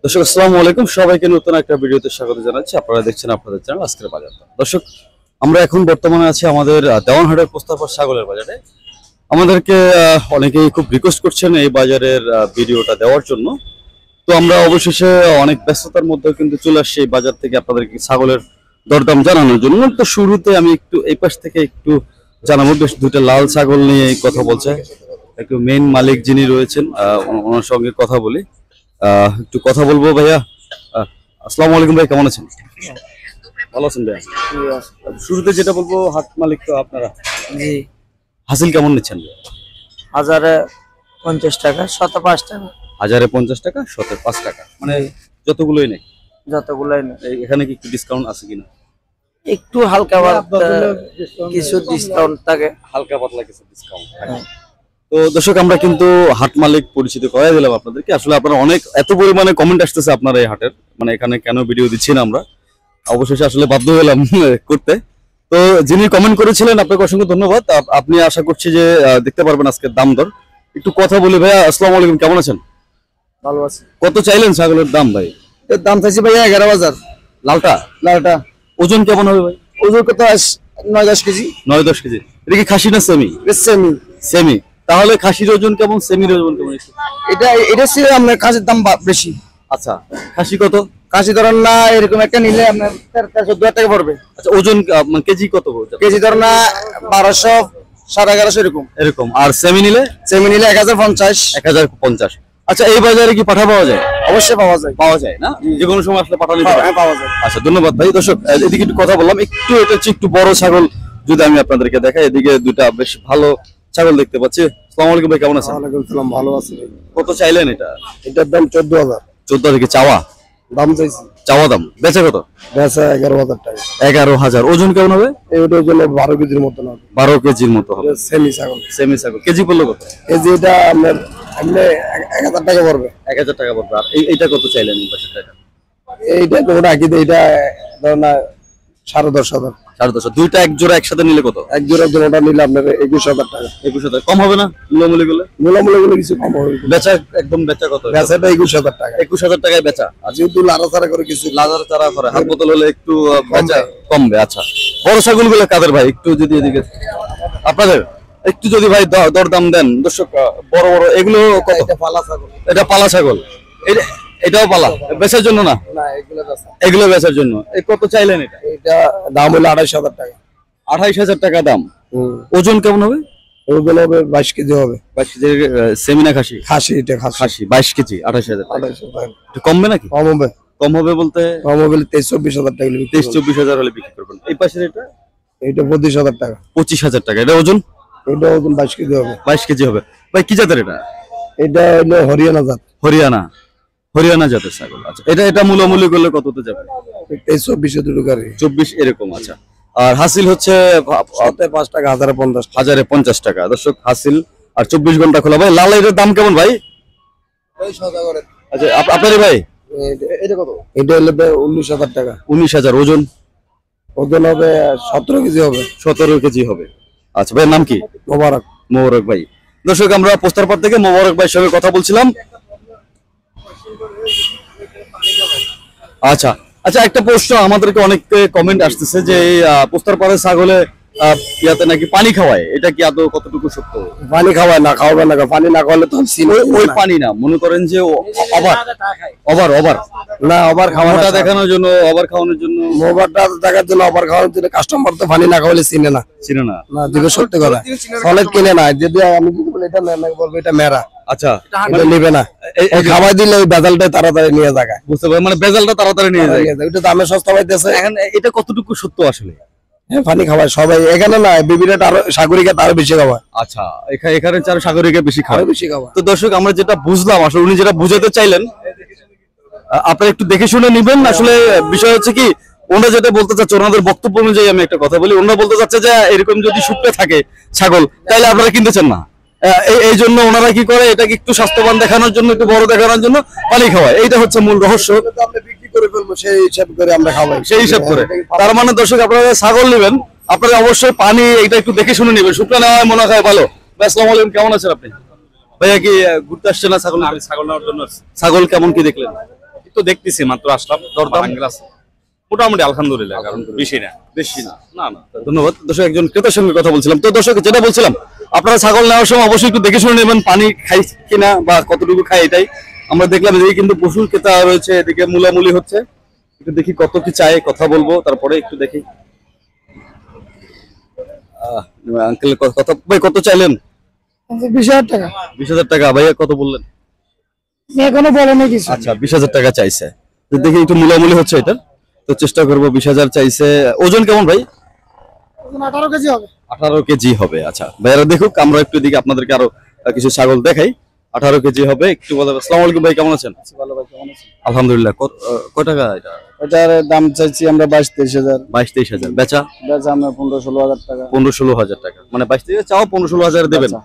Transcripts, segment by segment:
দর্শক আসসালামু আলাইকুম, সবাইকে নতুন একটা ভিডিওতে স্বাগত জানাচ্ছি। আপনারা দেখছেন আপনাদের চ্যানেল আজকের বাজার। দর্শক, আমরা এখন বর্তমানে আছি আমাদের দেওয়ানহাটের প্রস্তাবপর ছাগলের বাজারে। আমাদেরকে অনেকেই খুব রিকোয়েস্ট করছেন এই বাজারের ভিডিওটা দেওয়ার জন্য। তো আমরা অবশেষে অনেক ব্যস্ততার মধ্যে কিন্তু চলে আসছি এই বাজার থেকে আপনাদেরকে ছাগলের দরদাম জানানোর জন্য। তো শুরুতে আমি একটু এই পাশ থেকে একটু জানাবো, বেশ দুইটা লাল ছাগল নিয়ে কথা বলছে একটু মেইন মালিক যিনি রয়েছেন, ওনার সঙ্গে কথা বলি। একটু কথা বলবো। ভাইয়া আসসালামু আলাইকুম, ভাই কেমন আছেন? ভালো আছেন ভাইয়া? শুরুতে যেটা বলবো, হাট মালিক তো আপনারা, জি। হাসিল কেমন নিচ্ছেন? 1050 টাকা, 105 টাকা। 1050 টাকা, 105 টাকা, মানে যতগুলোই নেই যতগুলাই না, এখানে কি একটু ডিসকাউন্ট আছে কিনা? একটু হালকা কিছু ডিসকাউন্ট থাকে, হালকা পাতলা কিছু ডিসকাউন্ট। তো দর্শক, আমরা কিন্তু হাট মালিক পরিচিত করাই দিলাম আপনাদেরকে। আসলে আপনারা অনেক এত পরিমাণে কমেন্ট আসতেছে আপনারা এই হাটের, মানে এখানে কেন ভিডিও দিচ্ছি না আমরা, অবশেষে আসলে বাধ্য হলাম করতে। তো যিনি কমেন্ট করেছিলেন আপনাকে অসংখ্য ধন্যবাদ। আপনি আশা করছি যে দেখতে পারবেন আজকের দাম দর। একটু কথা বলি। ভাইয়া আসসালামু আলাইকুম, কেমন আছেন? ভালো আছে। কত চাইলেন ছাগলের দাম ভাই? এর দাম চাইছি ভাইয়া 11,000। লালটা? লালটা ওজন কেমন হবে ভাই? ওজন কত? 9-10 কেজি। 9-10 কেজি। এটা কি খাসি না সেমি? সেমি। সেমি। তাহলে খাসির ওজন কেমন, সেমির ওজন কেমন? এটা ছিল আপনার খাসির দাম বেশি। আচ্ছা, খাসি কত? খাসি ধরেন না এরকম একটা নিলে আপনার 1300 টাকা পড়বে। আচ্ছা, ওজন কেজি কত? কেজি ধরেন না 1200, 1150 এরকম। এরকম। আর সেমি নিলে? সেমি নিলে 1050। 1050। আচ্ছা, এই বাজারে কি পাঠা পাওয়া যায়? অবশ্যই পাওয়া যায়। পাওয়া যায় না? যে কোনো সময় আসলে পাঠা নিতে হ্যাঁ, পাওয়া যায়। আচ্ছা, ধন্যবাদ ভাই। দর্শক, এদিকে একটু কথা বললাম, একটু এটা হচ্ছে একটু বড় ছাগল যদি আমি আপনাদেরকে দেখাই। এদিকে দুটা বেশ ভালো ছাগল দেখতে পাচ্ছি। আসসালামু আলাইকুম ভাই, কেমন আছেন? ওয়ালাইকুম সালাম, ভালো আছি। কত চাইলেন এটা? এটার দাম 14,000। 14 থেকে চাওয়া দাম চাইছি। চাওয়া দাম। বেচা কত? বেচা 11,000 টাকা। 11,000। ওজন কেমন হবে? এইটা জন্য 12 কেজির মতো হবে। 12 কেজির মতো হবে। সেমি ছাগল। সেমি ছাগল। কেজি পড়লো কত? কেজি এটা আপনার এমনি 1000 টাকা পড়বে। 1000 টাকা পড়বে। আর এইটা কত চাইলেন? এই পাশের টাকা এইটা তো ওটা আগে এইটা ধরুন না 10,500। 10,500। দুইটা এক জোড়া একসাথে নিলে কত? এক জোড়া ওটা নিলে আপনার 21,000 টাকা। 21,000 কম হবে না? মূলামূলি গুলো মূলামূলি কিছু কম হবে। বেচা একদম বেচা কত? বেচাটা 21,000 টাকা। 21,000 টাকায় বেচা। যেহেতু লাড়াচাড়া করে কিছু লাজার চারা করে হাত বোতল হলে একটু বেচা কমবে। আচ্ছা, বড় ছাগল গুলো কাদের ভাই? একটু যদি এদিকে আপনাদের একটু যদি ভাই দরদাম দেন। দর্শক, বড় বড় এগুলো কত? এটা পালা ছাগল। এটা পালা ছাগল। এটাও পালা, বেচার জন্য না? না, এগুলো বেচা। এগুলো বেচার জন্য। এই কত চাইলেন এটা? এটা দাম হলো 28,000 টাকা। 28,000 টাকা দাম। ওজন কেমন হবে? ওগুলো হবে 22 কেজি হবে। 22 কেজি। সেমিনা খাসি? খাসি, এটা খাসি। খাসি 22 কেজি, 28,000 টাকা। 28,000 টাকা। একটু কমবে নাকি? কম হবে। কম হবে বলতে? কম হবে 23-24,000 টাকা। 23-24,000 হলে বিক্রি করবেন। এই পাশের এটা? এটা 25,000 টাকা। 25,000 টাকা। এটা ওজন? এটা ওজন 22 কেজি হবে। 22 কেজি হবে। ভাই কি জাতের এটা? এটা হলো হরিয়ানা জাত। হরিয়ানা। হরিয়ানা জাতের ছাগল। আচ্ছা, এটা মূলামূলি করলে কততে যাবে? 23-24 দুটো গাড়ি। 24 এরকম। আচ্ছা, আর হাসিল হচ্ছে 5 টাকা, 1050 টাকা। 1050 টাকা। দর্শক, হাসিল আর 24 ঘন্টা খোলা। ভাই লাল এর দাম কেমন ভাই? আচ্ছা, আপনারই ভাই? এটা কত? এটা হলো 19,000 টাকা। 19,000। ওজন? ওজন হবে 17 কেজি হবে। 17 কেজি হবে। আচ্ছা, ভাইয়ের নাম কি? মোবারক। মোবারক ভাই। দর্শক, আমরা পোস্টারপাড় থেকে মোবারক ভাইয়ের সঙ্গে কথা বলছিলাম। আচ্ছা আচ্ছা, একটা প্রশ্ন আমাদেরকে অনেক কমেন্ট আসতেছে যে এই পোস্টারপাড়ের ছাগলে ইয়াতে নাকি পানি খাওয়ায়, এটা কি আদৌ কতটুকু সত্য? পানি খাওয়ায় না, খাওয়াবে না। পানি না খাওয়ালে তো ওই পানি না, মনে করেন যে ওভার ওভার না, ওভার খাওয়াটা দেখানোর জন্য, ওভার খাওয়ানোর জন্য, মোবারটা দেখার জন্য, ওভার খাওয়ানোর জন্য কাস্টমার তো পানি না খাওয়ালে চিনে না। চিনে না? না, দিকে সত্যি কথা। সলেট কিনে না। যদি আমি যদি বলি এটা না, বলবো এটা মেরা। আচ্ছা, এটা নেবে না। এই খাওয়াই দিলে ওই বেজালটা তাড়াতাড়ি নিয়ে যায়। বুঝতে পারি, মানে বেজালটা তাড়াতাড়ি নিয়ে যায়। ওইটা দামে সস্তা পাইতেছে। এখন এটা কতটুকু সত্য আসলে? হ্যাঁ, পানি খাওয়ায় সবাই। এখানে না, বিবিরাট আরো সাগরিকা তারও বেশি খাওয়ায়। আচ্ছা, এখানে চার সাগরিকা বেশি খাওয়ায়। বেশি খাওয়ায়। তো দর্শক, আমরা যেটা বুঝলাম, আসলে উনি যেটা বুঝাতে চাইলেন আপনারা একটু দেখে শুনে নিবেন। আসলে বিষয় হচ্ছে কি, ওনারা যেটা বলতে চাচ্ছে, ওনাদের বক্তব্য অনুযায়ী আমি একটা কথা বলি, ওনারা বলতে চাচ্ছে যে এরকম যদি শুকতে থাকে ছাগল, তাহলে আপনারা কিনতেছেন না। এই জন্য ওনারা কি করে, এটাকে একটু স্বাস্থ্যবান দেখানোর জন্য, একটু বড় দেখানোর জন্য পানি খাওয়ায়। এইটা হচ্ছে মূল রহস্য। আমরা বিক্রি করে ফেলবো সেই হিসাব করে আমরা খাওয়াই। সেই হিসাব করে। তার মানে দর্শক, আপনারা ছাগল নেবেন, আপনারা অবশ্যই পানি এটা একটু দেখে শুনে নেবেন। শুকনো নেওয়া মনে হয় ভালো। আসসালামু আলাইকুম, কেমন আছেন আপনি? ভাইয়া কি ঘুরতে আসছে না ছাগল? আমি ছাগল নেওয়ার জন্য আসছি। ছাগল কেমন কি দেখলেন? এই তো দেখতেছি, মাত্র আসলাম। দরদাম? আঙ্কেল আছে মোটামুটি, আলহামদুলিল্লাহ, কারণ বেশি না। বেশি না। না না, ধন্যবাদ। দর্শক একজন ক্রেতার সঙ্গে কথা বলছিলাম। তো দর্শক যেটা বলছিলাম, আপনারা ছাগল নেওয়ার সময় অবশ্যই একটু দেখে শুনে নেবেন পানি খাই কিনা বা কতটুকু খায়, এটাই আমরা দেখলাম। এদিকে কিন্তু প্রচুর ক্রেতা রয়েছে, এদিকে মুলামুলি হচ্ছে। একটু দেখি কত কি চাই, কথা বলবো, তারপরে একটু দেখি। আঙ্কেল কথা ভাই কত চাইলেন? 20,000 টাকা 20,000 টাকা। ভাইয়া কত বললেন? এখনো বলেনি কিছু। আচ্ছা 20,000 টাকা চাইছে। তো দেখি একটু মুলামুলি হচ্ছে এটা, তো চেষ্টা করবো। 20,000 চাইছে। ওজন কেমন ভাই? 18 কেজি হবে। 18 কেজি হবে। আচ্ছা ভাইয়ারা দেখুক, আমরা একটু এদিকে আপনাদেরকে আরো কিছু ছাগল দেখাই। 18 কেজি হবে। একটু বলতে। আসসালামু আলাইকুম ভাই, কেমন আছেন? ভালো ভাই, কেমন আছেন? আলহামদুলিল্লাহ। কয় টাকা এটা? এটার দাম চাইছি আমরা 22-23,000। 22-23,000। বেচা? বেচা আমরা 15-16,000 টাকা। 15-16,000 টাকা। মানে 22 থেকে চাও 15-16,000 দেবেন। বেচা।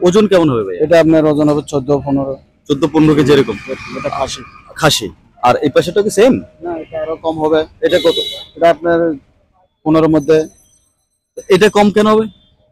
ওজন কেমন হবে ভাই? এটা আপনার ওজন হবে 14-15। 14-15 কেজি এরকম। এটা খাসি। খাসি। আর এই পাশেটা কি সেম? না, এটা আরো কম হবে। এটা কত? এটা আপনার 15 মধ্যে। এটা কম কেন হবে?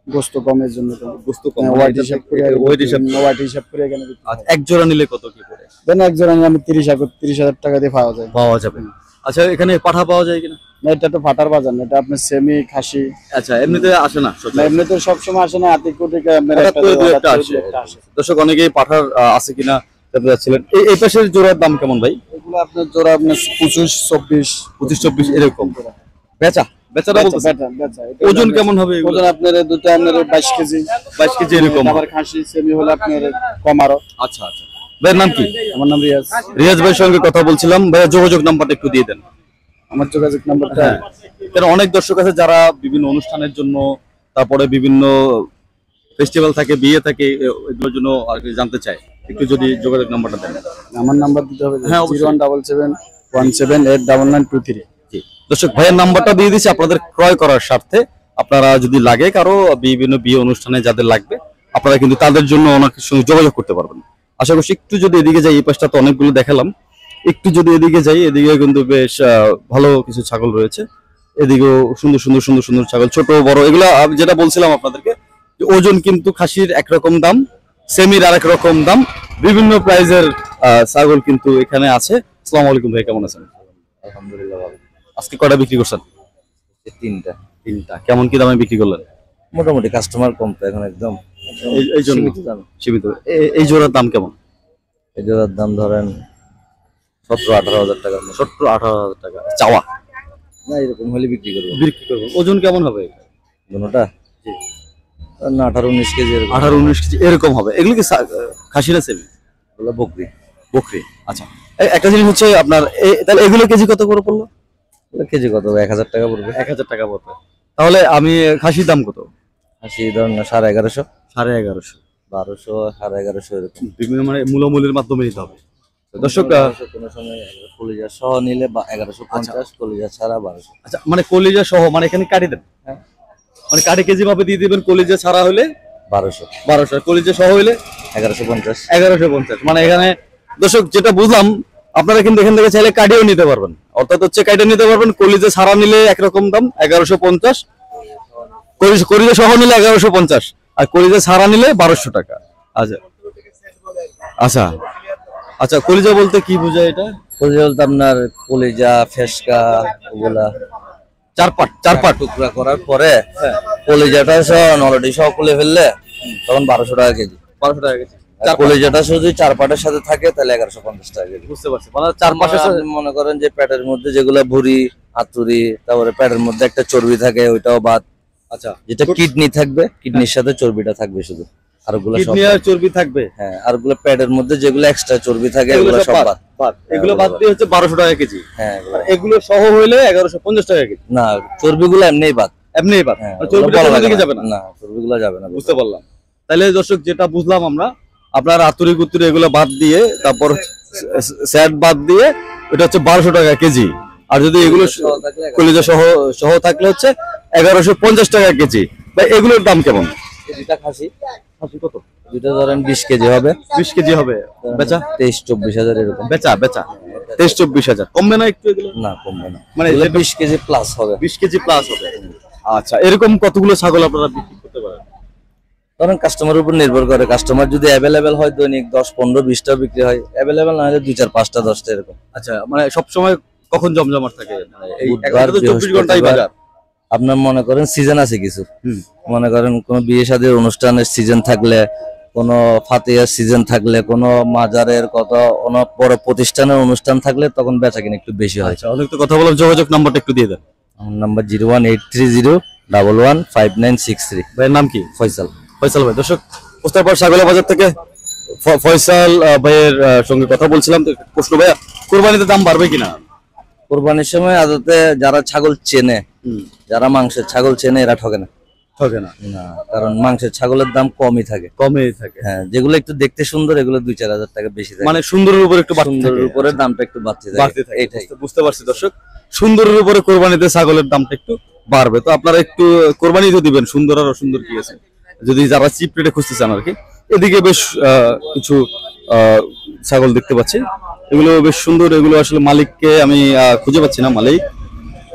গোস্ত কমের জন্য তো। গোস্ত কম। ওয়াইট হিসাব করে, ওয়েট হিসাব। ওয়াইট হিসাব করে এখানে বিক্রি হয়। আচ্ছা এক জোড়া নিলে কত কি পড়ে? দেন এক জোড়া আমি 30,000 টাকা দিয়ে পাওয়া যায়। পাওয়া যাবে। আচ্ছা এখানে পাঠা পাওয়া যায় কিনা? না, এটা তো ফাটার বাজার না, এটা আপনার সেমি খাসি। আচ্ছা এমনিতে আসে না? না, এমনিতে সবসময় আসে না, আতিকুটিকে আপনার হঠাৎ একটা করে দু দুই একটা আসে। একটা আসে। দর্শক অনেকেই পাঠার আছে কিনা জানতে চাচ্ছিলেন। এই পাশের জোড়ার দাম কেমন ভাই? এগুলো আপনার জোড়া আপনার 25-24। 25-24 এরকম। বেচা? বেচাটা বলতেছে। ওজন কেমন হবে এগুলো? ওজন আপনার দুটো আপনার 22 কেজি। 22 কেজি এরকম। আবার খাসি সেমি হলে আপনার কম আরো। আচ্ছা আচ্ছা। ভাইয়ের নাম কি? আমার নাম রিয়াজ। রিয়াজ ভাইয়ের সঙ্গে কথা বলছিলাম। ভাইয়া যোগাযোগ নাম্বারটা একটু দিয়ে দেন। আমার যোগাযোগ নাম্বারটা কারণ অনেক দর্শক আছে যারা বিভিন্ন অনুষ্ঠানের জন্য, তারপরে বিভিন্ন ফেস্টিভ্যাল থাকে, বিয়ে থাকে, এগুলোর জন্য আর কি জানতে চায়। একটু যদি যোগাযোগ নাম্বারটা দেন। আমার নাম্বার দিতে হবে। হ্যাঁ, অবশ্যই। 01771789923। জি দর্শক ভাইয়ের নাম্বারটা দিয়ে দিচ্ছি আপনাদের ক্রয় করার স্বার্থে। আপনারা যদি লাগে কারো বিভিন্ন বিয়ে অনুষ্ঠানে যাদের লাগবে, আপনারা কিন্তু তাদের জন্য ওনার সঙ্গে যোগাযোগ করতে পারবেন। আশা করছি একটু যদি এদিকে যাই, এই পাশটা তো অনেকগুলো দেখালাম, একটু যদি এদিকে যাই, এদিকে কিন্তু বেশ ভালো কিছু ছাগল রয়েছে। এদিকেও সুন্দর সুন্দর সুন্দর সুন্দর ছাগল, ছোট বড়। এগুলা আমি যেটা বলছিলাম আপনাদেরকে, যে ওজন কিন্তু খাসির একরকম দাম, সেমির আরেক রকম দাম, বিভিন্ন প্রাইজের ছাগল কিন্তু এখানে আছে। আসসালামু আলাইকুম ভাই, কেমন আছেন? আলহামদুলিল্লাহ ভালো। আজকে কয়টা বিক্রি করছেন? 3টা। কেমন কি দামে বিক্রি করলেন? মোটামুটি কাস্টমার কম তো এখন, একদম এই জন্য সীমিত দামে। সীমিত। এই জোড়ার দাম কেমন? এই জোড়ার দাম ধরেন 17-18,000 টাকা। 17-18,000 টাকা চাওয়া। না, এরকম হলে বিক্রি করবো। বিক্রি করবো। ওজন কেমন হবে? দুটোটা না 18-19 কেজি এরকম। 18-19 কেজি এরকম হবে। এগুলো কি খাসি না সেমি? ওগুলো বকরি। বকরি। আচ্ছা একটা জিনিস হচ্ছে আপনার তাহলে এগুলো কেজি কত করে পড়লো? ওগুলো কেজি কত? 1,000 টাকা পড়বে। 1,000 টাকা পড়বে। তাহলে আমি খাসির দাম কত? খাসি ধরেন 1150, 11,500, 1200, 1150 এরকম। বিভিন্ন মানে মূল্যের মাধ্যমে নিতে হবে। দর্শক কোনো সময় কলিজা সহ নিলে 1150, কলিজা ছাড়া 1200। আচ্ছা মানে কলিজা সহ, মানে এখানে কাটি দেন? হ্যাঁ। মানে কাটি কেজি ভাবে দিয়ে দিবেন। কলিজা ছাড়া হলে 1200, 1200, কলিজা সহ হলে 1150। 1150। মানে এখানে দর্শক যেটা বুঝলাম, আপনারা কিন্তু এখান থেকে চাইলে কাটিও নিতে পারবেন। অর্থাৎ হচ্ছে কাটিয়ে নিতে পারবেন। কলিজা ছাড়া নিলে একরকম দাম 1150, কলিজা সহ নিলে 1150, আর কলিজা ছাড়া নিলে 1200 টাকা। আচ্ছা আচ্ছা আচ্ছা। কলিজা বলতে কি বোঝায় এটা? কলিজা বলতে আপনার কলিজা, ফেসকা, ওগুলা চার পাট টুকরা করার পরে কলিজাটা সহ অলরেডি সহ খুলে ফেললে তখন 1200 টাকা কেজি। 1200 টাকা কেজি। আর কলিজাটা শুধু চার পাটের সাথে থাকে তাহলে 1150 টাকা কেজি। বুঝতে পারছি। মানে চার পাশের সাথে আপনি মনে করেন যে পেটের মধ্যে যেগুলো ভুঁড়ি, আতুরি, তারপরে পেটের মধ্যে একটা চর্বি থাকে, ওইটাও বাদ। আচ্ছা যেটা কিডনি থাকবে, কিডনির সাথে চর্বিটা থাকবে শুধু, আর ওগুলো সব কিডনি আর চর্বি থাকবে। হ্যাঁ, আর ওগুলো পেটের মধ্যে যেগুলো এক্সট্রা চর্বি থাকে এগুলো ওগুলো সব সব বাদ। বাদ। এগুলো বাদ দিয়ে হচ্ছে 1200 টাকা কেজি। হ্যাঁ, আর এগুলো সহ হইলে 1150 টাকা কেজি। না, চর্বিগুলো এমনিই বাদ। এমনিই বাদ। হ্যাঁ, আর চর্বিটা ওগুলো কোনো বলা দিকে যাবে যাবে না। না, চর্বিগুলো যাবে না। বুঝতে পারলাম। তাহলে দর্শক যেটা বুঝলাম আমরা, আপনার আতুরি কুতুরি এগুলো বাদ দিয়ে, তারপর স্যাট বাদ দিয়ে এটা হচ্ছে 1200 টাকা কেজি। আর যদি এগুলো কলিজা সহ থাকলে হচ্ছে 1150 টাকা কেজি। ভাই এগুলোর দাম কেমন? দুটা খাসি কত? দুটো ধরেন 20 কেজি হবে। 20 কেজি হবে। বেচা? 23-24 হাজার এরকম। বেচা 23-24 হাজার। কমবে না একটু এগুলো? না, কমবে না। মানে মানে 20 কেজি প্লাস হবে। 20 কেজি প্লাস হবে। আচ্ছা এরকম কতগুলো ছাগল আপনারা বিক্রি করতে পারেন? তো কারণ কাস্টমারের উপর নির্ভর করে, কাস্টমার যদি অ্যাভেলেবেল হয় দৈনিক 10, 15, 20টা বিক্রি হয়, অ্যাভেলেবেল না হলে 2, 4, 5টা 10টা এরকম। আচ্ছা, মানে সবসময় কখন জমজমাট থাকে? মানে এই বুধবার, 24 ঘন্টাই বৃহস্পতিবার। বাজার। আপনার মনে করেন সিজন আছে কিছু, হুম। মনে করেন কোনো বিয়ে শাদীর অনুষ্ঠানের সিজন থাকলে, কোনো ফাতিহার সিজন থাকলে, কোনো মাজারের কোনো বড় প্রতিষ্ঠানের অনুষ্ঠান থাকলে তখন বেচা কিনা একটু বেশি হয়। আচ্ছা, অনেক তো কথা বলার, যোগাযোগ নাম্বারটা একটু দিয়ে দেন। আমার নাম্বার 01830115963। ভাইয়ের নাম কি? ফয়সাল। ফয়সাল ভাই। দর্শক, পোস্তারপাড় ছাগলের বাজার থেকে ফয়সাল ভাইয়ের সঙ্গে কথা বলছিলাম। তো প্রশ্ন, ভাইয়া কুরবানিতে দাম বাড়বে কিনা? কোরবানির সময় আদতে যারা ছাগল চেনে, যারা মাংসের ছাগল চেনে, এরা ঠকে না। ঠকে না? না, কারণ মাংসের ছাগলের দাম কমই থাকে। কমই থাকে। হ্যাঁ, যেগুলো একটু দেখতে সুন্দর এগুলো 2-4 হাজার টাকা বেশি থাকে। মানে সুন্দরের উপর একটু বাড়তি সুন্দরের থাকে। উপরে দামটা একটু বাড়তে বাড়তে থাকে, থাকে। এইটাই। বুঝতে পারছি দর্শক, সুন্দরের উপরে কোরবানিতে ছাগলের দামটা একটু বাড়বে। তো আপনারা একটু কোরবানি তো দিবেন, সুন্দর আর অসুন্দর কি আছে, যদি যারা চিপ রেটে খুঁজতে চান আর কি। এদিকে বেশ কিছু ছাগল দেখতে পাচ্ছি, এগুলো বেশ সুন্দর। এগুলো আসলে মালিককে আমি খুঁজে পাচ্ছি না,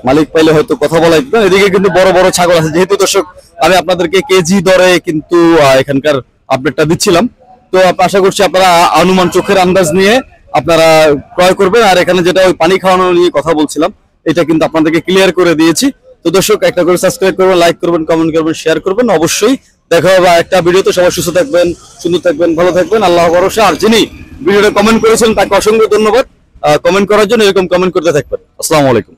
মালিক পাইলে হয়তো কথা বলা যেত। এদিকে কিন্তু বড় বড় ছাগল আছে। যেহেতু দর্শক আমি আপনাদেরকে কেজি দরে কিন্তু এখানকার আপডেটটা দিচ্ছিলাম, তো আশা করছি আপনারা অনুমান, চোখের আন্দাজ নিয়ে আপনারা ক্রয় করবেন। আর এখানে যেটা ওই পানি খাওয়ানো নিয়ে কথা বলছিলাম, এটা কিন্তু আপনাদেরকে ক্লিয়ার করে দিয়েছি। তো দর্শক, একটা করে সাবস্ক্রাইব করবেন, লাইক করবেন, কমেন্ট করবেন, শেয়ার করবেন। অবশ্যই দেখা হবে একটা ভিডিওতে। সবাই সুস্থ থাকবেন, সুন্দর থাকবেন, ভালো থাকবেন, আল্লাহ ভরসা। আর যিনি ভিডিওটা কমেন্ট করেছেন তাকে অসংখ্য ধন্যবাদ কমেন্ট করার জন্য। এরকম কমেন্ট করতে থাকবেন। আসসালামু আলাইকুম।